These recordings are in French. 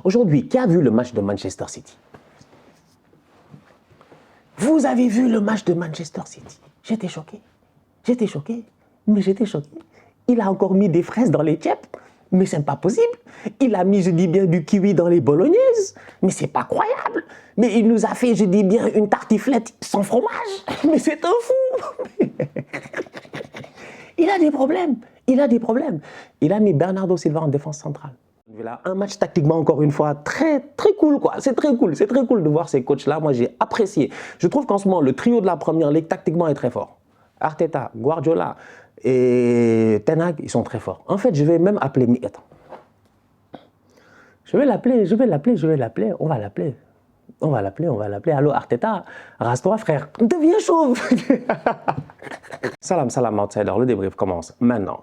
Aujourd'hui, qui a vu le match de Manchester City? Vous avez vu le match de Manchester City? J'étais choqué. J'étais choqué. Mais j'étais choqué. Il a encore mis des fraises dans les chips. Mais c'est pas possible. Il a mis, je dis bien, du kiwi dans les bolognaises. Mais c'est pas croyable. Mais il nous a fait, je dis bien, une tartiflette sans fromage. Mais c'est un fou. Il a des problèmes. Il a des problèmes. Il a mis Bernardo Silva en défense centrale. Un match tactiquement, encore une fois, très cool, quoi. C'est très cool de voir ces coachs-là. Moi, j'ai apprécié. Je trouve qu'en ce moment, le trio de la première ligue, tactiquement, est très fort. Arteta, Guardiola et Ten Hag, ils sont très forts. En fait, je vais même appeler... Attends. Je vais l'appeler. On va l'appeler. Allô, Arteta, rase-toi, frère. Deviens chauve. Salam, outsider. Le débrief commence maintenant.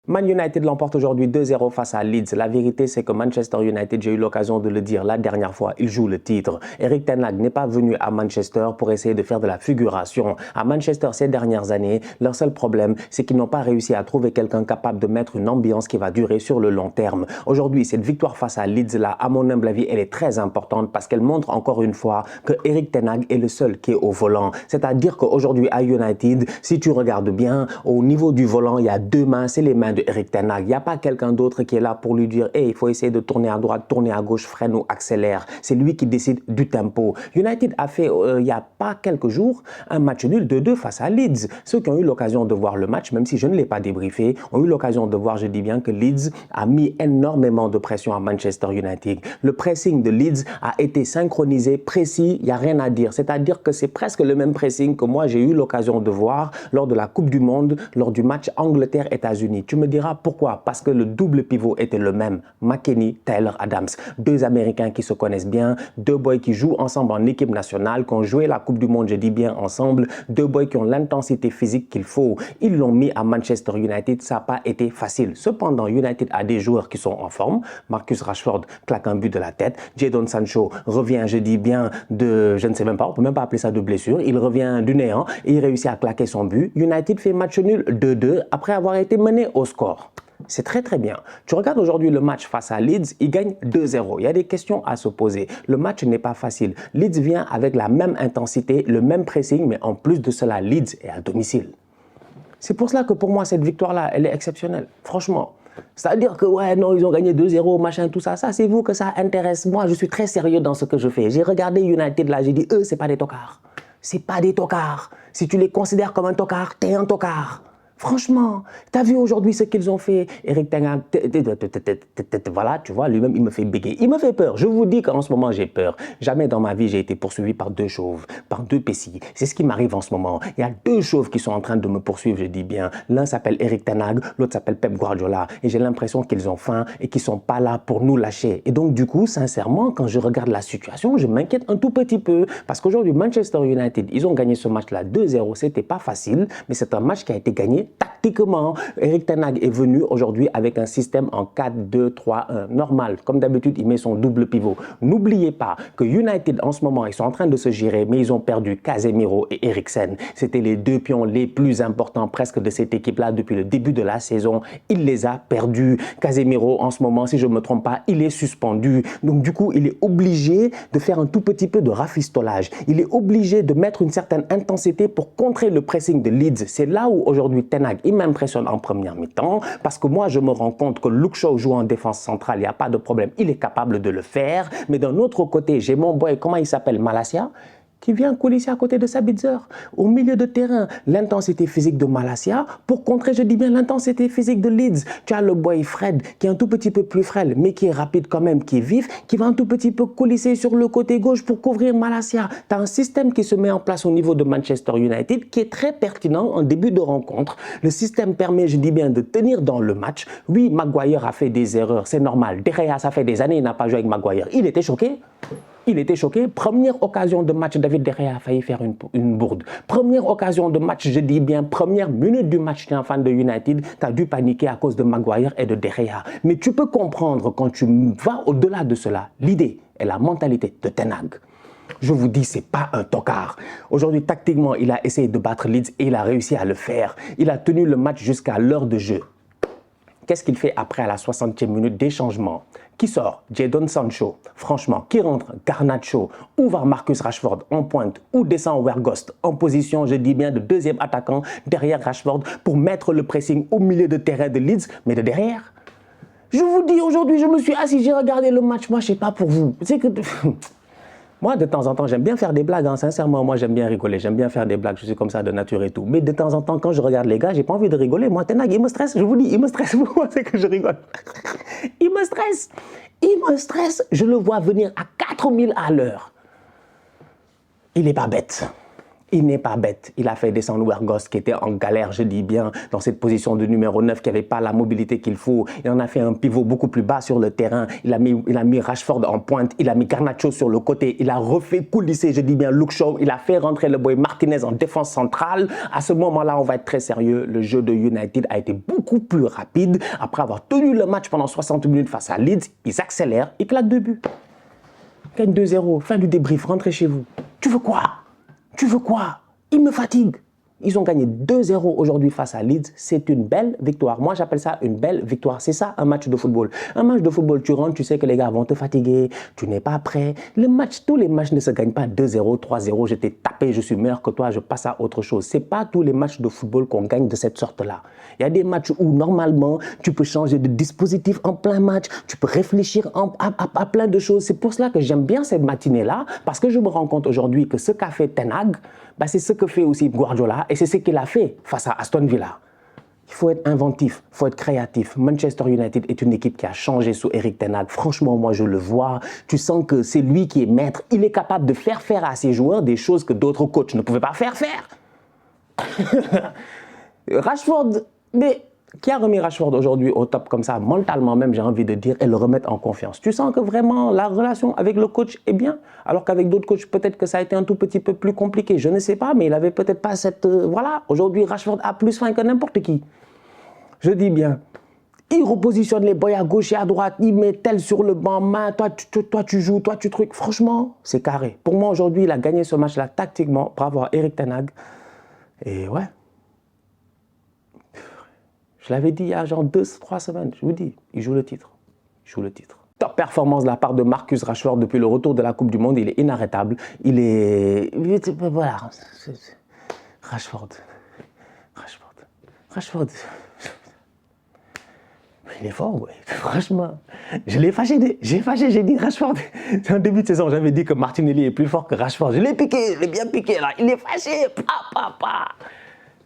Man United l'emporte aujourd'hui 2-0 face à Leeds. La vérité, c'est que Manchester United, j'ai eu l'occasion de le dire la dernière fois, il joue le titre. Eric Ten Hag n'est pas venu à Manchester pour essayer de faire de la figuration. À Manchester, ces dernières années, leur seul problème, c'est qu'ils n'ont pas réussi à trouver quelqu'un capable de mettre une ambiance qui va durer sur le long terme. Aujourd'hui, cette victoire face à Leeds, là, à mon humble avis, elle est très importante parce qu'elle montre encore une fois que Eric Ten Hag est le seul qui est au volant. C'est-à-dire qu'aujourd'hui, à United, si tu regardes bien, au niveau du volant, il y a deux mains, c'est les mains de Eric Ten Hag. Il n'y a pas quelqu'un d'autre qui est là pour lui dire hey, il faut essayer de tourner à droite, tourner à gauche, freine ou accélère. C'est lui qui décide du tempo. United a fait, il n'y a pas quelques jours, un match nul 2-2 face à Leeds. Ceux qui ont eu l'occasion de voir le match, même si je ne l'ai pas débriefé, ont eu l'occasion de voir, je dis bien, que Leeds a mis énormément de pression à Manchester United. Le pressing de Leeds a été synchronisé, précis, il n'y a rien à dire. C'est-à-dire que c'est presque le même pressing que moi j'ai eu l'occasion de voir lors de la Coupe du Monde, lors du match Angleterre-États-Unis. Tu me diras pourquoi? Parce que le double pivot était le même. McKennie, Tyler Adams. Deux Américains qui se connaissent bien, deux boys qui jouent ensemble en équipe nationale, qui ont joué la Coupe du Monde, je dis bien ensemble, deux boys qui ont l'intensité physique qu'il faut. Ils l'ont mis à Manchester United, ça n'a pas été facile. Cependant, United a des joueurs qui sont en forme. Marcus Rashford claque un but de la tête. Jadon Sancho revient, je dis bien, de, je ne sais même pas, on ne peut même pas appeler ça de blessure. Il revient du néant et il réussit à claquer son but. United fait match nul 2-2 après avoir été mené au score. C'est très bien. Tu regardes aujourd'hui le match face à Leeds, il gagne 2-0. Il y a des questions à se poser. Le match n'est pas facile. Leeds vient avec la même intensité, le même pressing, mais en plus de cela, Leeds est à domicile. C'est pour cela que pour moi, cette victoire-là, elle est exceptionnelle. Franchement. C'est-à-dire que, ouais, non, ils ont gagné 2-0, machin, tout ça. Ça, c'est vous que ça intéresse. Moi, je suis très sérieux dans ce que je fais. J'ai regardé United là, j'ai dit, eux, c'est pas des tocards. C'est pas des tocards. Si tu les considères comme un tocard, t'es un tocard. Franchement, tu as vu aujourd'hui ce qu'ils ont fait, Eric Ten Hag, voilà, tu vois, lui-même, il me fait bégayer. Il me fait peur. Je vous dis qu'en ce moment, j'ai peur. Jamais dans ma vie, j'ai été poursuivi par deux chauves, par deux pessis. C'est ce qui m'arrive en ce moment. Il y a deux chauves qui sont en train de me poursuivre, je dis bien. L'un s'appelle Eric Ten Hag, l'autre s'appelle Pep Guardiola. Et j'ai l'impression qu'ils ont faim et qu'ils ne sont pas là pour nous lâcher. Et donc, du coup, sincèrement, quand je regarde la situation, je m'inquiète un tout petit peu. Parce qu'aujourd'hui, Manchester United, ils ont gagné ce match-là 2-0. C'était pas facile, mais c'est un match qui a été gagné tactiquement. Eric Ten Hag est venu aujourd'hui avec un système en 4-2-3-1 normal. Comme d'habitude, il met son double pivot. N'oubliez pas que United, en ce moment, ils sont en train de se gérer, mais ils ont perdu Casemiro et Eriksen. C'était les deux pions les plus importants presque de cette équipe-là depuis le début de la saison. Il les a perdus. Casemiro, en ce moment, si je ne me trompe pas, il est suspendu. Donc, du coup, il est obligé de faire un tout petit peu de rafistolage. Il est obligé de mettre une certaine intensité pour contrer le pressing de Leeds. C'est là où aujourd'hui Ten Hag, il m'impressionne en première mi-temps parce que moi, je me rends compte que Luke Shaw joue en défense centrale, il n'y a pas de problème, il est capable de le faire. Mais d'un autre côté, j'ai mon boy, comment il s'appelle, Malacia, qui vient coulisser à côté de Sabitzer. Au milieu de terrain, l'intensité physique de Malacia pour contrer, je dis bien, l'intensité physique de Leeds. Tu as le boy Fred qui est un tout petit peu plus frêle, mais qui est rapide quand même, qui est vif, qui va un tout petit peu coulisser sur le côté gauche pour couvrir Malacia. Tu as un système qui se met en place au niveau de Manchester United qui est très pertinent en début de rencontre. Le système permet, je dis bien, de tenir dans le match. Oui, Maguire a fait des erreurs, c'est normal. De Gea, ça fait des années, il n'a pas joué avec Maguire. Il était choqué. Il était choqué. Première occasion de match, David De Gea a failli faire une bourde. Première occasion de match, je dis bien, première minute du match, tu es un fan de United, tu as dû paniquer à cause de Maguire et de De Gea. Mais tu peux comprendre quand tu vas au-delà de cela, l'idée et la mentalité de Ten Hag. Je vous dis, c'est pas un tocard. Aujourd'hui, tactiquement, il a essayé de battre Leeds et il a réussi à le faire. Il a tenu le match jusqu'à l'heure de jeu. Qu'est-ce qu'il fait après à la 60e minute des changements? Qui sort? Jadon Sancho. Franchement, qui rentre? Garnacho. Où va Marcus Rashford en pointe? Où descend Weghorst en position, je dis bien, de deuxième attaquant derrière Rashford pour mettre le pressing au milieu de terrain de Leeds, mais de derrière? Je vous dis, aujourd'hui, je me suis assis, j'ai regardé le match. Moi, je ne sais pas pour vous. C'est que... Moi, de temps en temps, j'aime bien faire des blagues. Hein. Sincèrement, moi, j'aime bien rigoler. J'aime bien faire des blagues. Je suis comme ça de nature et tout. Mais de temps en temps, quand je regarde les gars, j'ai pas envie de rigoler. Moi, Ten Hag, il me stresse. Je vous dis, il me stresse. Pourquoi c'est que je rigole? Il me stresse. Il me stresse. Je le vois venir à 4000 à l'heure. Il n'est pas bête. Il n'est pas bête. Il a fait descendre Weghorst qui était en galère, je dis bien, dans cette position de numéro 9, qui n'avait pas la mobilité qu'il faut. Il en a fait un pivot beaucoup plus bas sur le terrain. Il a mis Rashford en pointe. Il a mis Garnacho sur le côté. Il a refait coulisser, je dis bien, Luke Shaw. Il a fait rentrer le boy Martinez en défense centrale. À ce moment-là, on va être très sérieux. Le jeu de United a été beaucoup plus rapide. Après avoir tenu le match pendant 60 minutes face à Leeds, ils accélèrent, ils claquent 2 buts. Gagne 2-0, fin du débrief, rentrez chez vous. Tu veux quoi? Tu veux quoi? Ils me fatiguent. Ils ont gagné 2-0 aujourd'hui face à Leeds. C'est une belle victoire. Moi, j'appelle ça une belle victoire. C'est ça, un match de football. Un match de football, tu rentres, tu sais que les gars vont te fatiguer. Tu n'es pas prêt. Tous les matchs ne se gagnent pas 2-0, 3-0. Je t'ai tapé, je suis meilleur que toi, je passe à autre chose. Ce n'est pas tous les matchs de football qu'on gagne de cette sorte-là. Il y a des matchs où, normalement, tu peux changer de dispositif en plein match. Tu peux réfléchir à plein de choses. C'est pour cela que j'aime bien cette matinée-là. Parce que je me rends compte aujourd'hui que ce qu'a fait Ten Hag, bah, c'est ce que fait aussi Guardiola et c'est ce qu'il a fait face à Aston Villa. Il faut être inventif, il faut être créatif. Manchester United est une équipe qui a changé sous Erik ten Hag. Franchement, moi, je le vois. Tu sens que c'est lui qui est maître. Il est capable de faire à ses joueurs des choses que d'autres coachs ne pouvaient pas faire. Rashford, mais qui a remis Rashford aujourd'hui au top comme ça, mentalement même, j'ai envie de dire, et le remettre en confiance. Tu sens que vraiment la relation avec le coach est bien, alors qu'avec d'autres coachs, peut-être que ça a été un tout petit peu plus compliqué. Je ne sais pas, mais il n'avait peut-être pas cette... voilà, aujourd'hui, Rashford a plus faim que n'importe qui. Je dis bien, il repositionne les boys à gauche et à droite, il met tel sur le banc, main, toi tu joues, toi tu trucs. Franchement, c'est carré. Pour moi, aujourd'hui, il a gagné ce match-là tactiquement, bravo à Erik ten Hag. Et ouais. Je l'avais dit il y a genre 2-3 semaines, je vous dis, il joue le titre. Il joue le titre. Top performance de la part de Marcus Rashford depuis le retour de la Coupe du Monde, il est inarrêtable. Il est... Voilà. Rashford. Il est fort, ouais. Franchement. Je l'ai fâché, j'ai dit Rashford. C'est un début de saison, j'avais dit que Martinelli est plus fort que Rashford. Je l'ai piqué, je l'ai bien piqué là. Il est fâché.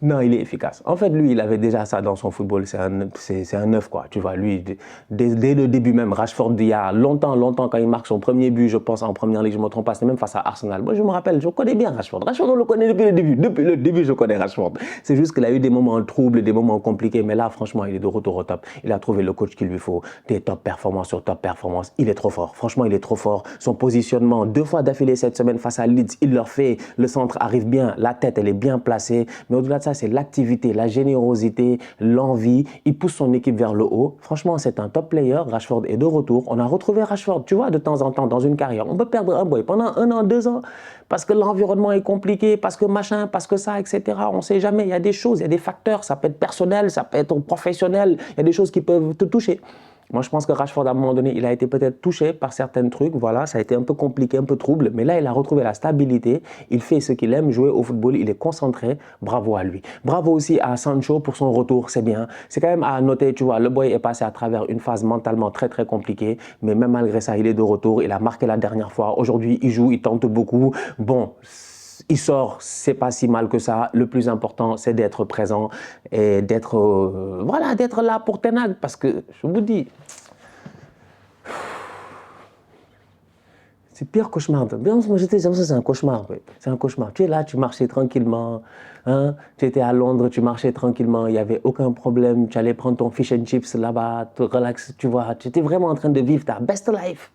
Non, il est efficace. En fait, lui, il avait déjà ça dans son football. C'est un neuf, quoi. Tu vois, lui, dès le début même, Rashford, il y a longtemps, quand il marque son premier but, je pense, en première ligue, je ne me trompe pas, c'était même face à Arsenal. Moi, je me rappelle, je connais bien Rashford. Rashford, on le connaît depuis le début. Depuis le début, je connais Rashford. C'est juste qu'il a eu des moments troubles, des moments compliqués. Mais là, franchement, il est de retour au top. Il a trouvé le coach qu'il lui faut. Des top performances sur top performances. Il est trop fort. Franchement, il est trop fort. Son positionnement, 2 fois d'affilée cette semaine face à Leeds, il leur fait. Le centre arrive bien. La tête, elle est bien placée. Mais au-delà de ça, c'est l'activité, la générosité, l'envie. Il pousse son équipe vers le haut. Franchement, c'est un top player. Rashford est de retour. On a retrouvé Rashford. Tu vois, de temps en temps, dans une carrière, on peut perdre un boy pendant 1 an, 2 ans, parce que l'environnement est compliqué, parce que machin, parce que ça, etc. On ne sait jamais. Il y a des choses, il y a des facteurs. Ça peut être personnel, ça peut être professionnel. Il y a des choses qui peuvent te toucher. Moi, je pense que Rashford, à un moment donné, il a été peut-être touché par certains trucs. Voilà, ça a été un peu compliqué, un peu trouble. Mais là, il a retrouvé la stabilité. Il fait ce qu'il aime, jouer au football. Il est concentré. Bravo à lui. Bravo aussi à Sancho pour son retour. C'est bien. C'est quand même à noter, tu vois, le boy est passé à travers une phase mentalement très, très compliquée. Mais même malgré ça, il est de retour. Il a marqué la dernière fois. Aujourd'hui, il joue, il tente beaucoup. Bon, il sort, c'est pas si mal que ça. Le plus important, c'est d'être présent et d'être voilà, d'être là pour Ten Hag. Parce que, je vous dis, c'est pire cauchemar. Moi, j'étais comme ça, c'est un cauchemar. C'est un cauchemar. Tu es là, tu marchais tranquillement. Hein? Tu étais à Londres, tu marchais tranquillement. Il n'y avait aucun problème. Tu allais prendre ton fish and chips là-bas, te relaxer, tu vois. Tu étais vraiment en train de vivre ta best life.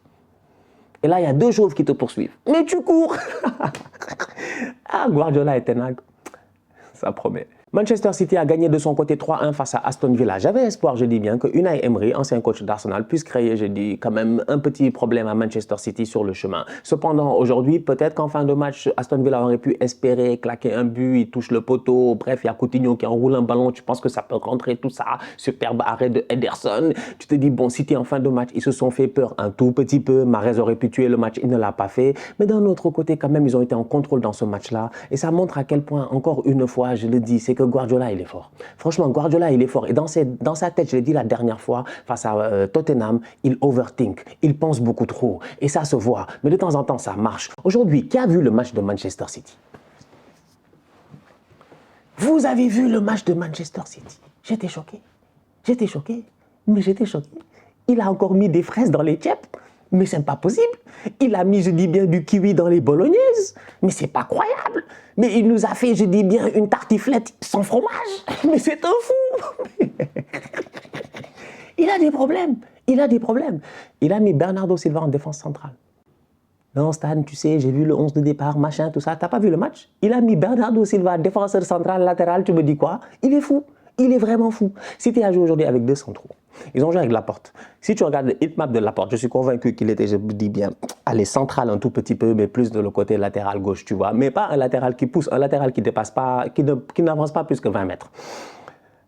Et là, il y a 2 choses qui te poursuivent. Mais tu cours. Ah, Guardiola et Ten Hag, ça promet. Manchester City a gagné de son côté 3-1 face à Aston Villa. J'avais espoir, je dis bien, que Unai Emery, ancien coach d'Arsenal, puisse créer, je dis, quand même un petit problème à Manchester City sur le chemin. Cependant, aujourd'hui, peut-être qu'en fin de match, Aston Villa aurait pu espérer claquer un but, il touche le poteau, bref, il y a Coutinho qui enroule un ballon, tu penses que ça peut rentrer, tout ça, superbe arrêt de Ederson. Tu te dis, bon, City en fin de match, ils se sont fait peur un tout petit peu, Mahrez aurait pu tuer le match, il ne l'a pas fait. Mais d'un autre côté, quand même, ils ont été en contrôle dans ce match-là. Et ça montre à quel point, encore une fois, je le dis, c'est que Guardiola, il est fort. Franchement, Guardiola, il est fort. Et dans sa tête, je l'ai dit la dernière fois, face à Tottenham, il overthink. Il pense beaucoup trop. Et ça se voit. Mais de temps en temps, ça marche. Aujourd'hui, qui a vu le match de Manchester City? Vous avez vu le match de Manchester City? J'étais choqué. J'étais choqué. Mais j'étais choqué. Il a encore mis des fraises dans les chips. Mais c'est pas possible. Il a mis, je dis bien, du kiwi dans les bolognaises. Mais c'est pas croyable. Mais il nous a fait, je dis bien, une tartiflette sans fromage. Mais c'est un fou. Il a des problèmes. Il a des problèmes. Il a mis Bernardo Silva en défense centrale. Non, Stan, tu sais, j'ai vu le 11 de départ, machin, tout ça. T'as pas vu le match? Il a mis Bernardo Silva, défenseur central, latéral. Tu me dis quoi? Il est fou. Il est vraiment fou. City a joué aujourd'hui avec 2 centraux. Ils ont joué avec Laporte. Si tu regardes le hitmap de Laporte, je suis convaincu qu'il était, je dis bien, allez, central un tout petit peu, mais plus de le côté latéral gauche, tu vois. Mais pas un latéral qui pousse, un latéral qui dépasse pas, qui n'avance pas plus que 20 mètres.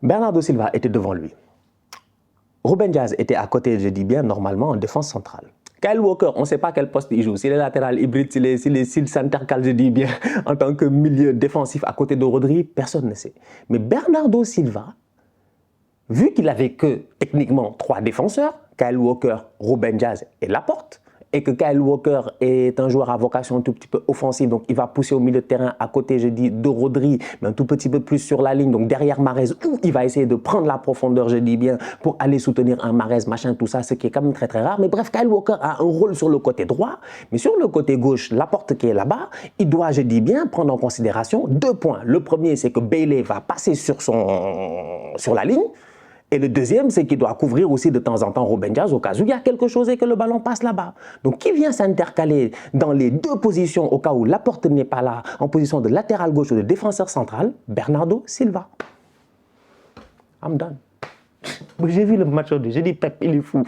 Bernardo Silva était devant lui. Ruben Dias était à côté, je dis bien, normalement, en défense centrale. Kyle Walker, on ne sait pas quel poste il joue. S'il est latéral hybride, s'il s'intercale, je dis bien, en tant que milieu défensif à côté de Rodri, personne ne sait. Mais Bernardo Silva, vu qu'il n'avait que techniquement 3 défenseurs, Kyle Walker, Ruben Dias et Laporte, et que Kyle Walker est un joueur à vocation un tout petit peu offensive, donc il va pousser au milieu de terrain à côté, je dis, de Rodri, mais un tout petit peu plus sur la ligne, donc derrière Mahrez, où il va essayer de prendre la profondeur, je dis bien, pour aller soutenir un Mahrez, machin, tout ça, ce qui est quand même très très rare. Mais bref, Kyle Walker a un rôle sur le côté droit, mais sur le côté gauche, Laporte qui est là-bas, il doit, je dis bien, prendre en considération 2 points. Le premier, c'est que Bailey va passer sur la ligne. Et le deuxième, c'est qu'il doit couvrir aussi de temps en temps Ruben Dias au cas où il y a quelque chose et que le ballon passe là-bas. Donc, qui vient s'intercaler dans les 2 positions au cas où Laporte n'est pas là, en position de latéral gauche ou de défenseur central? Bernardo Silva. I'm done. J'ai vu le match aujourd'hui, j'ai dit Pep, il est fou.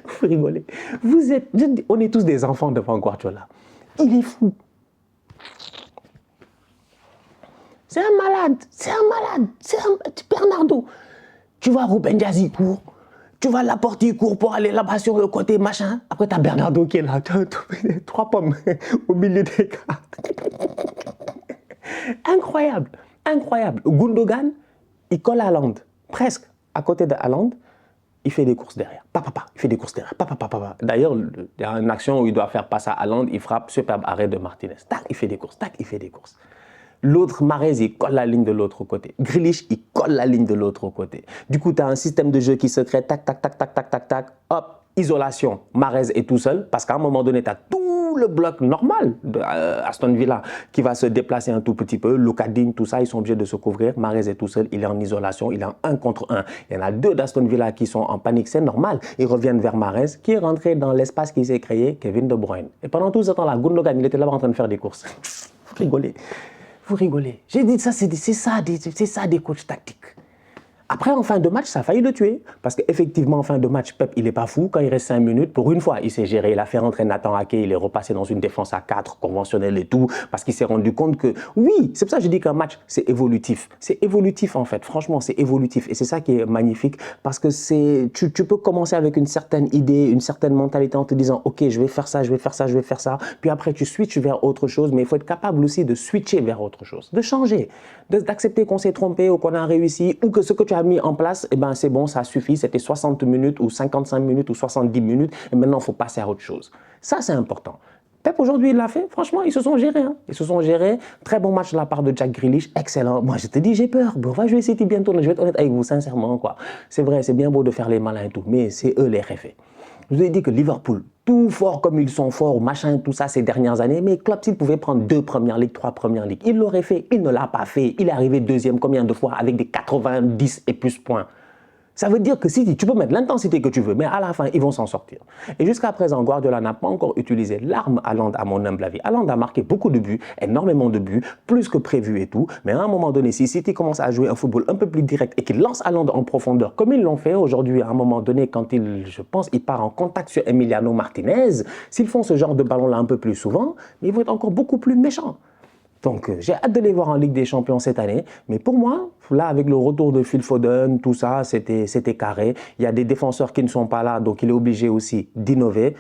Vous rigolez. On est tous des enfants devant Guardiola. Il est fou. C'est un malade, c'est un malade, c'est Bernardo. Tu vois Ruben Dias, il court. Tu vois Laporte, il court pour aller là-bas sur le côté, machin. Après, tu as Bernardo qui est là. 3 pommes au milieu des gars. Incroyable, incroyable. Gundogan, il colle à Haaland, presque à côté de Haaland. Il fait des courses derrière. Il fait des courses derrière. D'ailleurs, il y a une action où il doit faire passe à Haaland, il frappe, superbe arrêt de Martinez. Tac, il fait des courses, tac, il fait des courses. L'autre, Mahrez, il colle la ligne de l'autre côté. Grealish, il colle la ligne de l'autre côté. Du coup, tu as un système de jeu qui se crée, tac, tac, tac, tac, tac, tac, tac, hop, isolation. Mahrez est tout seul, parce qu'à un moment donné, tu as tout le bloc normal de Aston Villa qui va se déplacer un tout petit peu. Lucas Digne, tout ça, ils sont obligés de se couvrir. Mahrez est tout seul, il est en isolation, il est en 1 contre 1. Il y en a 2 d'Aston Villa qui sont en panique, c'est normal. Ils reviennent vers Mahrez, qui est rentré dans l'espace qui s'est créé, Kevin De Bruyne. Et pendant tout ce temps-là, Gundogan, il était là-bas en train de faire des courses. Vous rigolez. Vous rigolez. J'ai dit ça, c'est ça des coachs tactiques. Après, en fin de match, ça a failli le tuer. Parce qu'effectivement, en fin de match, Pep, il n'est pas fou. Quand il reste 5 minutes, pour une fois, il s'est géré. Il a fait rentrer Nathan Ake. Il est repassé dans une défense à 4, conventionnelle et tout. Parce qu'il s'est rendu compte que, oui, c'est pour ça que je dis qu'un match, c'est évolutif. C'est évolutif, en fait. Franchement, c'est évolutif. Et c'est ça qui est magnifique. Parce que tu peux commencer avec une certaine idée, une certaine mentalité en te disant, OK, je vais faire ça, je vais faire ça, je vais faire ça. Puis après, tu switches vers autre chose. Mais il faut être capable aussi de switcher vers autre chose. De changer. D'accepter qu'on s'est trompé ou qu'on a réussi. Ou que ce que tu as mis en place, eh ben c'est bon, ça suffit, c'était 60 minutes ou 55 minutes ou 70 minutes et maintenant il faut passer à autre chose. Ça c'est important. Pep aujourd'hui il l'a fait, franchement ils se sont gérés. Ils se sont gérés, très bon match de la part de Jack Grealish, excellent. Moi je te dis j'ai peur, on va jouer City bientôt, je vais être honnête avec vous sincèrement quoi. C'est vrai, c'est bien beau de faire les malins et tout, mais c'est eux les réfés. Je vous ai dit que Liverpool, tout fort comme ils sont forts, machin, tout ça ces dernières années, mais Klopp, s'il pouvait prendre 2 premières ligues, 3 premières ligues, il l'aurait fait, il ne l'a pas fait. Il est arrivé 2e combien de fois avec des 90 et plus points. Ça veut dire que City, tu peux mettre l'intensité que tu veux, mais à la fin, ils vont s'en sortir. Et jusqu'à présent, Guardiola n'a pas encore utilisé l'arme Haaland à mon humble avis. Haaland a marqué beaucoup de buts, énormément de buts, plus que prévu et tout. Mais à un moment donné, si City commence à jouer un football un peu plus direct et qu'il lance Haaland en profondeur, comme ils l'ont fait aujourd'hui, à un moment donné, quand je pense, il part en contact sur Emiliano Martinez, s'ils font ce genre de ballon-là un peu plus souvent, ils vont être encore beaucoup plus méchants. Donc, j'ai hâte de les voir en Ligue des Champions cette année. Mais pour moi, là, avec le retour de Phil Foden, tout ça, c'était carré. Il y a des défenseurs qui ne sont pas là, donc il est obligé aussi d'innover.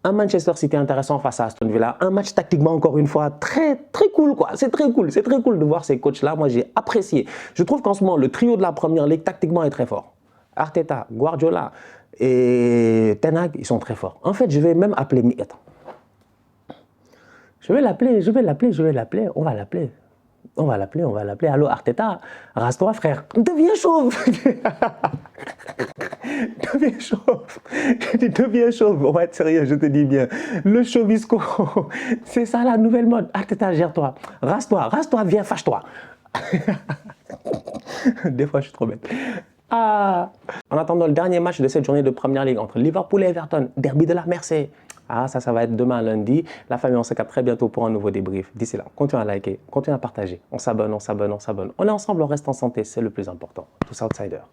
Un Manchester City intéressant face à Aston Villa. Un match tactiquement, encore une fois, très cool, quoi. C'est très cool. C'est très cool de voir ces coachs-là. Moi, j'ai apprécié. Je trouve qu'en ce moment, le trio de la Première Ligue, tactiquement, est très fort. Arteta, Guardiola et Ten Hag, ils sont très forts. En fait, je vais même appeler... Attends. Je vais l'appeler. On va l'appeler. Allô, Arteta, rase-toi, frère. Deviens chauve. Deviens chauve. On va être sérieux, je te dis bien. Le chauvisco, c'est ça la nouvelle mode. Arteta, gère-toi. Rase-toi, viens, fâche-toi. Des fois, je suis trop bête. En attendant le dernier match de cette journée de Première Ligue entre Liverpool et Everton, derby de la Mersey. Ça va être demain lundi. La famille, on se capte très bientôt pour un nouveau débrief. D'ici là, continuez à liker, continuez à partager. On s'abonne. On est ensemble, on reste en santé, c'est le plus important. Tous outsiders.